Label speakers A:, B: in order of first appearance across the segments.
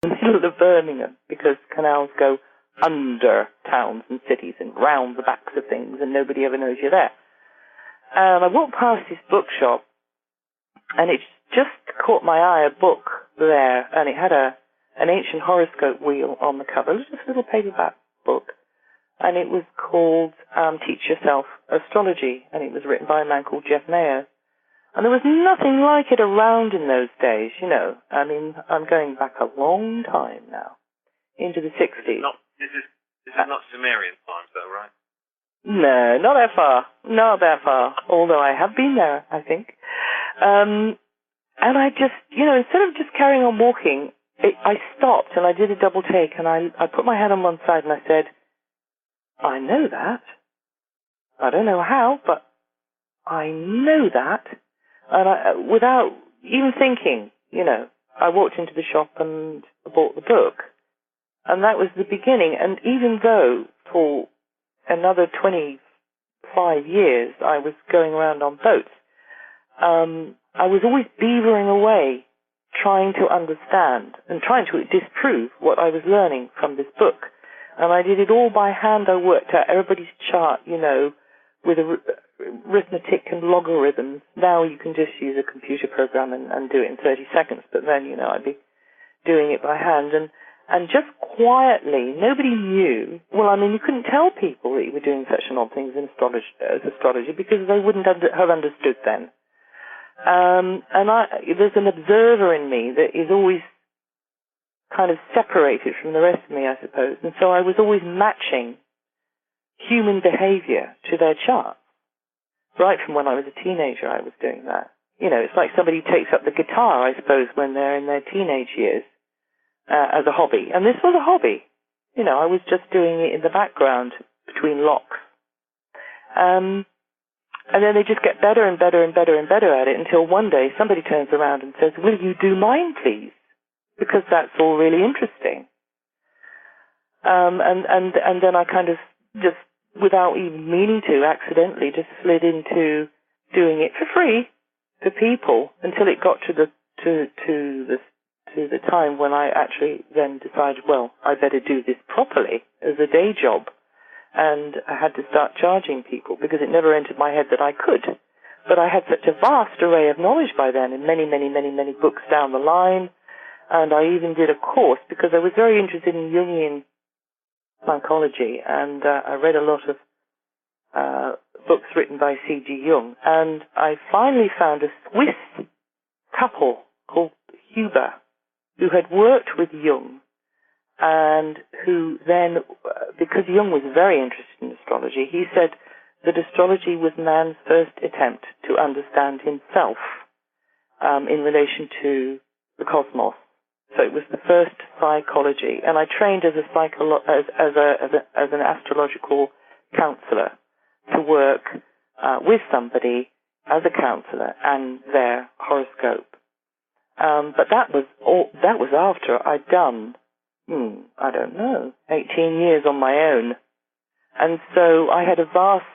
A: in the middle of Birmingham, because canals go under towns and cities and round the backs of things, and nobody ever knows you're there. And I walked past this bookshop, and it just caught my eye, a book there, and it had an ancient horoscope wheel on the cover, just a little paperback book, and it was called Teach Yourself Astrology, and it was written by a man called Jeff Mayer. And there was nothing like it around in those days, you know. I mean, I'm going back a long time now, into the 60s.
B: This is not Sumerian times, though, right?
A: No, not that far. Not that far. Although I have been there, I think. And I just, you know, instead of just carrying on walking, I stopped and I did a double take, and I put my head on one side and I said, I know that. I don't know how, but I know that. And without even thinking, you know, I walked into the shop and bought the book. And that was the beginning. And even though for another 25 years I was going around on boats, I was always beavering away, trying to understand and trying to disprove what I was learning from this book. And I did it all by hand. I worked out everybody's chart, you know, with arithmetic and logarithms. Now you can just use a computer program and do it in 30 seconds. But then, you know, I'd be doing it by hand. And just quietly, nobody knew. Well, I mean, you couldn't tell people that you were doing such and odd things in astrology because they wouldn't have understood then. And there's an observer in me that is always kind of separated from the rest of me, I suppose. And so I was always matching human behavior to their charts. Right from when I was a teenager, I was doing that. You know, it's like somebody takes up the guitar, I suppose, when they're in their teenage years as a hobby. And this was a hobby. You know, I was just doing it in the background between locks. And then they just get better and better and better and better at it until one day somebody turns around and says, will you do mine, please? Because that's all really interesting. And then I kind of just, without even meaning to, accidentally just slid into doing it for free for people until it got to the time when I actually then decided, well, I better do this properly as a day job. And I had to start charging people because it never entered my head that I could. But I had such a vast array of knowledge by then in many, many, many, many books down the line. And I even did a course because I was very interested in Jungian psychology, and I read a lot of books written by C.G. Jung. And I finally found a Swiss couple called Huber who had worked with Jung, and who then, because Jung was very interested in astrology, he said that astrology was man's first attempt to understand himself in relation to the cosmos. So it was the first psychology, and I trained as an astrological counselor to work with somebody as a counselor and their horoscope. But that was after I'd done, I don't know, 18 years on my own, and so I had a vast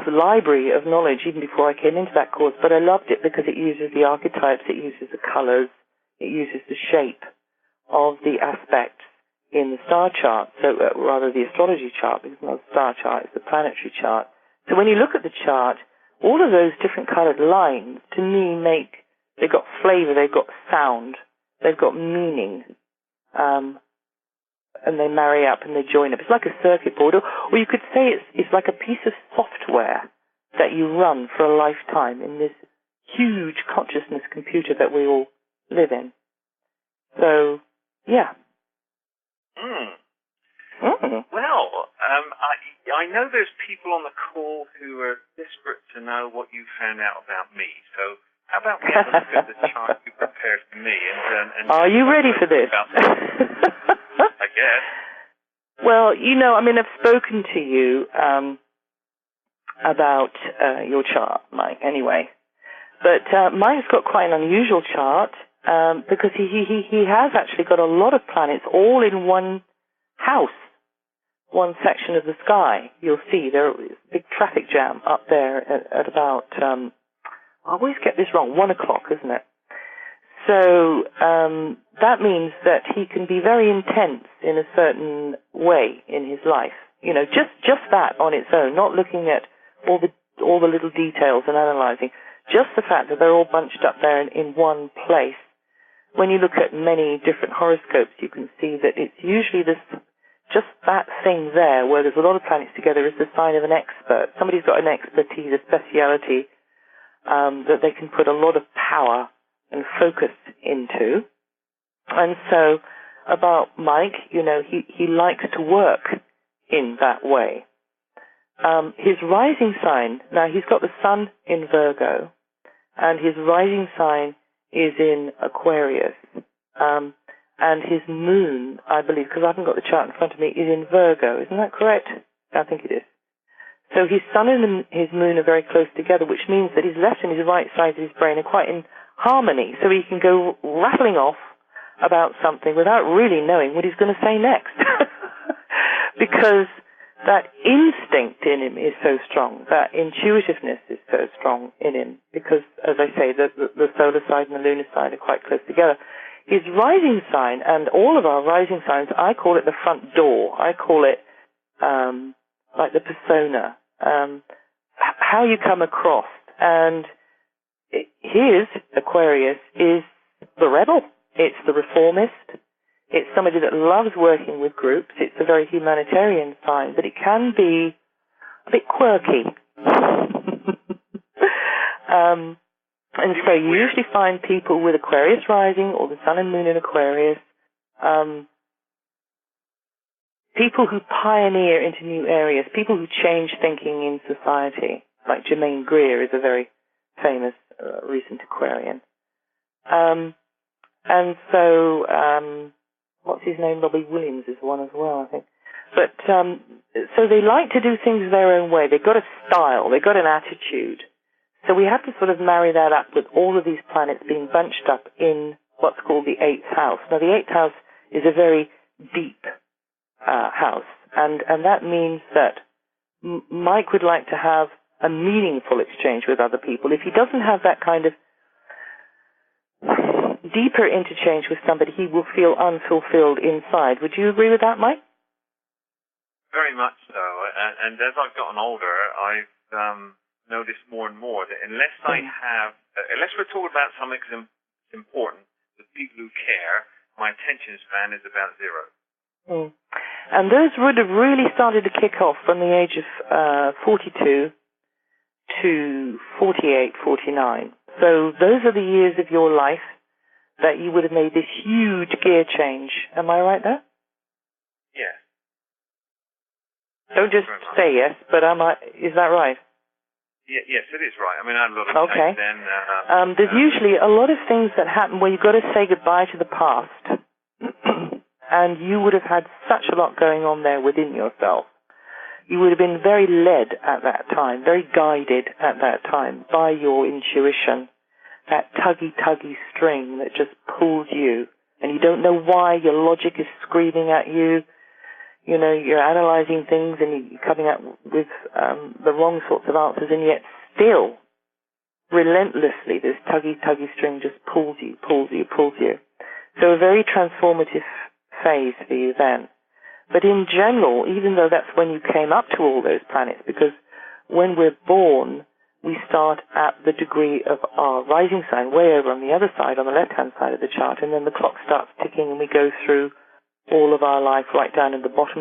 A: library of knowledge even before I came into that course, but I loved it because it uses the archetypes, it uses the colors, it uses the shape of the aspects in the star chart, so rather the astrology chart, because it's not a star chart, it's a planetary chart. So when you look at the chart, all of those different colored lines, to me, they've got flavor, they've got sound, they've got meaning. And they marry up and they join up. It's like a circuit board, or you could say it's like a piece of software that you run for a lifetime in this huge consciousness computer that we all live in. So, yeah.
B: Well, I know there's people on the call who are desperate to know what you found out about me. So, how about we have a look at the chart you prepared for me? And
A: are you ready for this?
B: I guess.
A: Well, you know, I mean, I've spoken to you about your chart, Mike, anyway. But Mike's got quite an unusual chart because he has actually got a lot of planets all in one house, one section of the sky. You'll see there is a big traffic jam up there at about, I always get this wrong, 1 o'clock, isn't it? so that means that he can be very intense in a certain way in his life. You know, just that on its own, not looking at all the little details and analyzing. Just the fact that they're all bunched up there in one place. When you look at many different horoscopes, you can see that it's usually just that thing there, where there's a lot of planets together, is the sign of an expert. Somebody's got an expertise, a speciality that they can put a lot of power and focus into. And so about Mike, you know, he likes to work in that way. His rising sign, now he's got the sun in Virgo, and his rising sign is in Aquarius. And his moon, I believe, because I haven't got the chart in front of me, is in Virgo. Isn't that correct? I think it is. So his sun and his moon are very close together, which means that his left and his right sides of his brain are quite in harmony. So he can go rattling off about something without really knowing what he's going to say next. Because that instinct in him is so strong, that intuitiveness is so strong in him, because, as I say, the solar side and the lunar side are quite close together. His rising sign, and all of our rising signs, I call it the front door. I call it like the persona, how you come across. And his Aquarius is the rebel. It's the reformist. It's somebody that loves working with groups. It's a very humanitarian sign, but it can be a bit quirky. And so you usually find people with Aquarius rising or the sun and moon in Aquarius, people who pioneer into new areas, people who change thinking in society, like Germaine Greer is a very famous recent Aquarian. And so, what's his name? Robbie Williams is one as well, I think. But, so they like to do things their own way. They've got a style. They've got an attitude. So we have to sort of marry that up with all of these planets being bunched up in what's called the 8th house. Now, the 8th house is a very deep house, and that means that Mike would like to have a meaningful exchange with other people. If he doesn't have that kind of deeper interchange with somebody, he will feel unfulfilled inside. Would you agree with that, Mike?
B: Very much so. And as I've gotten older, I've noticed more and more that unless we're talking about something important, the people who care, my attention span is about zero.
A: Mm. And those would have really started to kick off from the age of 42 to 48, 49. So those are the years of your life that you would have made this huge gear change. Am I right there?
B: Yes.
A: Don't just say yes, but is that right?
B: Yes, it is right. I mean, I had a lot of
A: okay.
B: Then.
A: There's usually a lot of things that happen where you've got to say goodbye to the past. And you would have had such a lot going on there within yourself. You would have been very led at that time, very guided at that time by your intuition, that tuggy string that just pulls you. And you don't know why. Your logic is screaming at you. You know, you're analyzing things and you're coming up with the wrong sorts of answers, and yet still, relentlessly, this tuggy string just pulls you. So a very transformative phase for you then. But in general, even though that's when you came up to all those planets, because when we're born, we start at the degree of our rising sign, way over on the other side, on the left-hand side of the chart, and then the clock starts ticking and we go through all of our life right down at the bottom